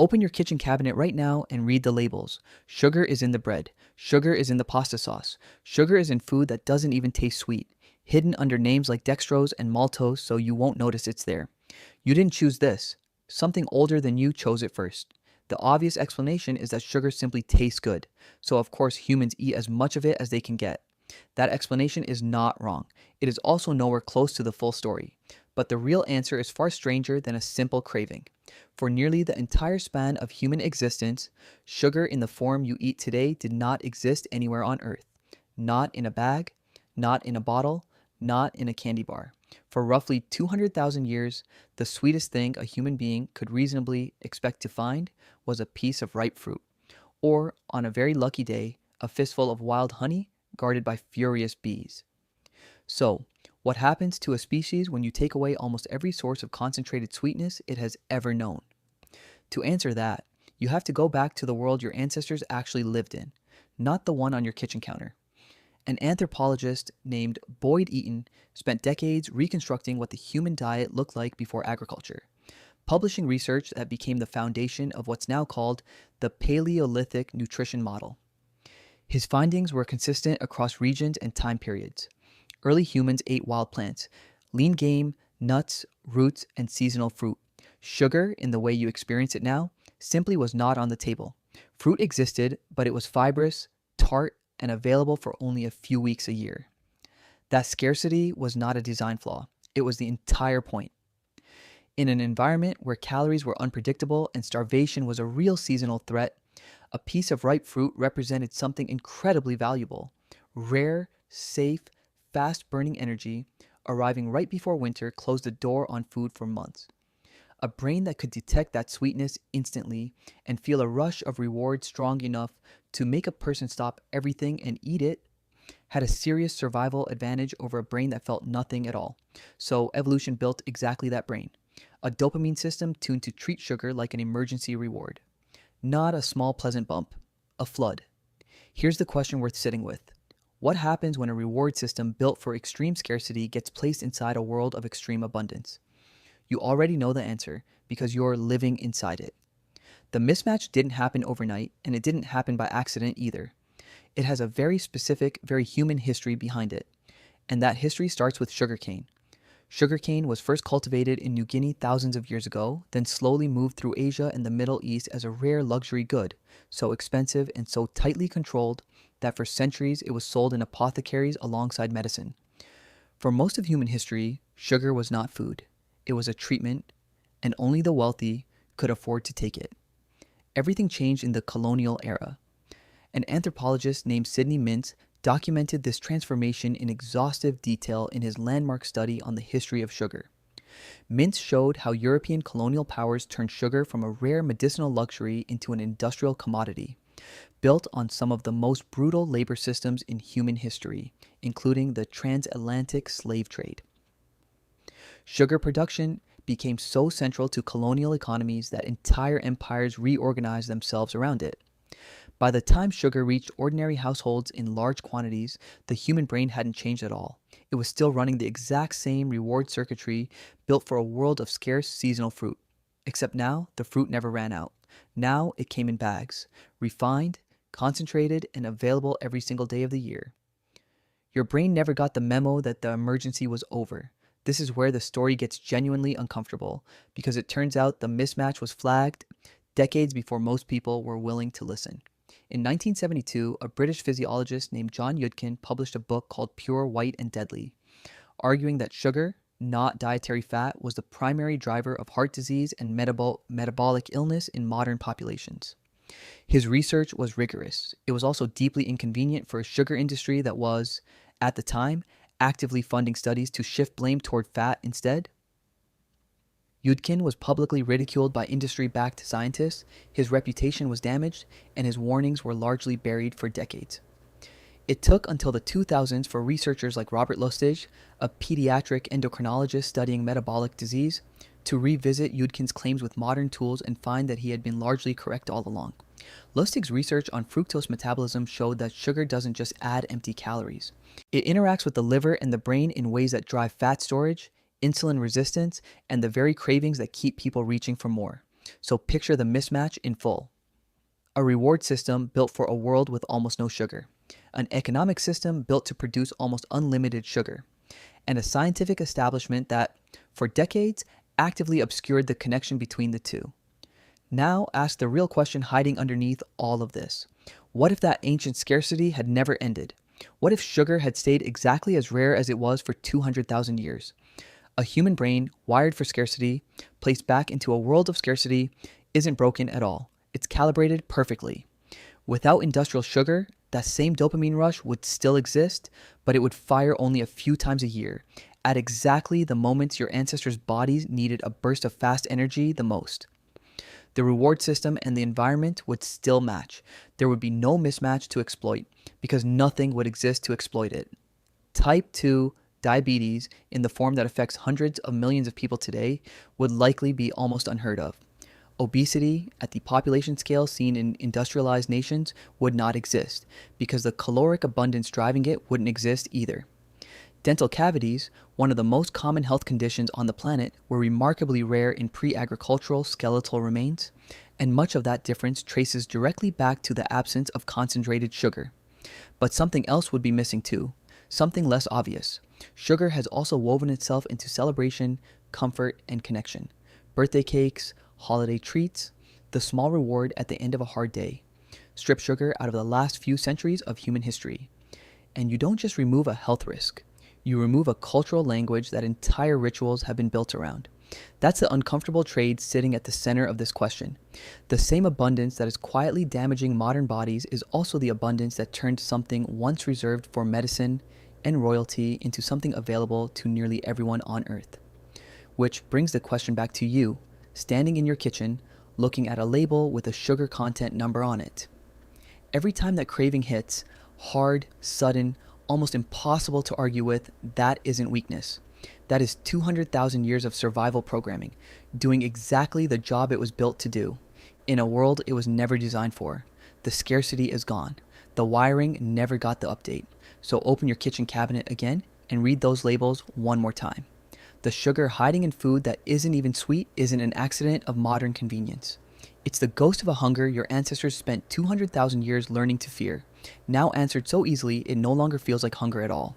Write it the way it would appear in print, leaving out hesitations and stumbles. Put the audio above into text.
Open your kitchen cabinet right now and read the labels. Sugar is in the bread. Sugar is in the pasta sauce. Sugar is in food that doesn't even taste sweet, hidden under names like dextrose and maltose so you won't notice it's there. You didn't choose this. Something older than you chose it first. The obvious explanation is that sugar simply tastes good, so of course humans eat as much of it as they can get. That explanation is not wrong. It is also nowhere close to the full story. But the real answer is far stranger than a simple craving. For nearly the entire span of human existence, sugar in the form you eat today did not exist anywhere on Earth. Not in a bag, not in a bottle, not in a candy bar. For roughly 200,000 years, the sweetest thing a human being could reasonably expect to find was a piece of ripe fruit, or, on a very lucky day, a fistful of wild honey guarded by furious bees. So, what happens to a species when you take away almost every source of concentrated sweetness it has ever known? To answer that, you have to go back to the world your ancestors actually lived in, not the one on your kitchen counter. An anthropologist named Boyd Eaton spent decades reconstructing what the human diet looked like before agriculture, publishing research that became the foundation of what's now called the Paleolithic nutrition model. His findings were consistent across regions and time periods. Early humans ate wild plants, lean game, nuts, roots, and seasonal fruit. Sugar, in the way you experience it now, simply was not on the table. Fruit existed, but it was fibrous, tart, and available for only a few weeks a year. That scarcity was not a design flaw. It was the entire point. In an environment where calories were unpredictable and starvation was a real seasonal threat, a piece of ripe fruit represented something incredibly valuable. Rare, safe, fast-burning energy, arriving right before winter closed the door on food for months. A brain that could detect that sweetness instantly and feel a rush of reward strong enough to make a person stop everything and eat it had a serious survival advantage over a brain that felt nothing at all. So evolution built exactly that brain, a dopamine system tuned to treat sugar like an emergency reward. Not a small pleasant bump, a flood. Here's the question worth sitting with. What happens when a reward system built for extreme scarcity gets placed inside a world of extreme abundance? You already know the answer because you're living inside it. The mismatch didn't happen overnight, and it didn't happen by accident either. It has a very specific, very human history behind it, and that history starts with sugarcane. Sugarcane was first cultivated in New Guinea thousands of years ago, then slowly moved through Asia and the Middle East as a rare luxury good, so expensive and so tightly controlled that for centuries it was sold in apothecaries alongside medicine. For most of human history, sugar was not food. It was a treatment, and only the wealthy could afford to take it. Everything changed in the colonial era. An anthropologist named Sidney Mintz documented this transformation in exhaustive detail in his landmark study on the history of sugar. Mintz showed how European colonial powers turned sugar from a rare medicinal luxury into an industrial commodity, built on some of the most brutal labor systems in human history, including the transatlantic slave trade. Sugar production became so central to colonial economies that entire empires reorganized themselves around it. By the time sugar reached ordinary households in large quantities, the human brain hadn't changed at all. It was still running the exact same reward circuitry built for a world of scarce seasonal fruit. Except now, the fruit never ran out. Now it came in bags, refined, concentrated, and available every single day of the year. Your brain never got the memo that the emergency was over. This is where the story gets genuinely uncomfortable, because it turns out the mismatch was flagged decades before most people were willing to listen. In 1972, a British physiologist named John Yudkin published a book called Pure, White, and Deadly, arguing that sugar, not dietary fat, was the primary driver of heart disease and metabolic illness in modern populations. His research was rigorous. It was also deeply inconvenient for a sugar industry that was, at the time, actively funding studies to shift blame toward fat instead. Yudkin was publicly ridiculed by industry-backed scientists, his reputation was damaged, and his warnings were largely buried for decades. It took until the 2000s for researchers like Robert Lustig, a pediatric endocrinologist studying metabolic disease, to revisit Yudkin's claims with modern tools and find that he had been largely correct all along. Lustig's research on fructose metabolism showed that sugar doesn't just add empty calories. It interacts with the liver and the brain in ways that drive fat storage, insulin resistance, and the very cravings that keep people reaching for more. So picture the mismatch in full. A reward system built for a world with almost no sugar, an economic system built to produce almost unlimited sugar, and a scientific establishment that, for decades, actively obscured the connection between the two. Now ask the real question hiding underneath all of this. What if that ancient scarcity had never ended? What if sugar had stayed exactly as rare as it was for 200,000 years? A human brain, wired for scarcity, placed back into a world of scarcity, isn't broken at all. It's calibrated perfectly. Without industrial sugar, that same dopamine rush would still exist, but it would fire only a few times a year, at exactly the moments your ancestors' bodies needed a burst of fast energy the most. The reward system and the environment would still match. There would be no mismatch to exploit, because nothing would exist to exploit it. Type 2 diabetes, in the form that affects hundreds of millions of people today, would likely be almost unheard of. Obesity, at the population scale seen in industrialized nations, would not exist, because the caloric abundance driving it wouldn't exist either. Dental cavities, one of the most common health conditions on the planet, were remarkably rare in pre-agricultural skeletal remains, and much of that difference traces directly back to the absence of concentrated sugar. But something else would be missing too, something less obvious. Sugar has also woven itself into celebration, comfort, and connection. Birthday cakes, holiday treats, the small reward at the end of a hard day. Strip sugar out of the last few centuries of human history. And you don't just remove a health risk. You remove a cultural language that entire rituals have been built around. That's the uncomfortable trade sitting at the center of this question. The same abundance that is quietly damaging modern bodies is also the abundance that turned something once reserved for medicine and royalty into something available to nearly everyone on Earth. Which brings the question back to you, standing in your kitchen, looking at a label with a sugar content number on it. Every time that craving hits, hard, sudden, almost impossible to argue with, that isn't weakness. That is 200,000 years of survival programming, doing exactly the job it was built to do, in a world it was never designed for. The scarcity is gone. The wiring never got the update. So open your kitchen cabinet again and read those labels one more time. The sugar hiding in food that isn't even sweet isn't an accident of modern convenience. It's the ghost of a hunger your ancestors spent 200,000 years learning to fear, now answered so easily it no longer feels like hunger at all.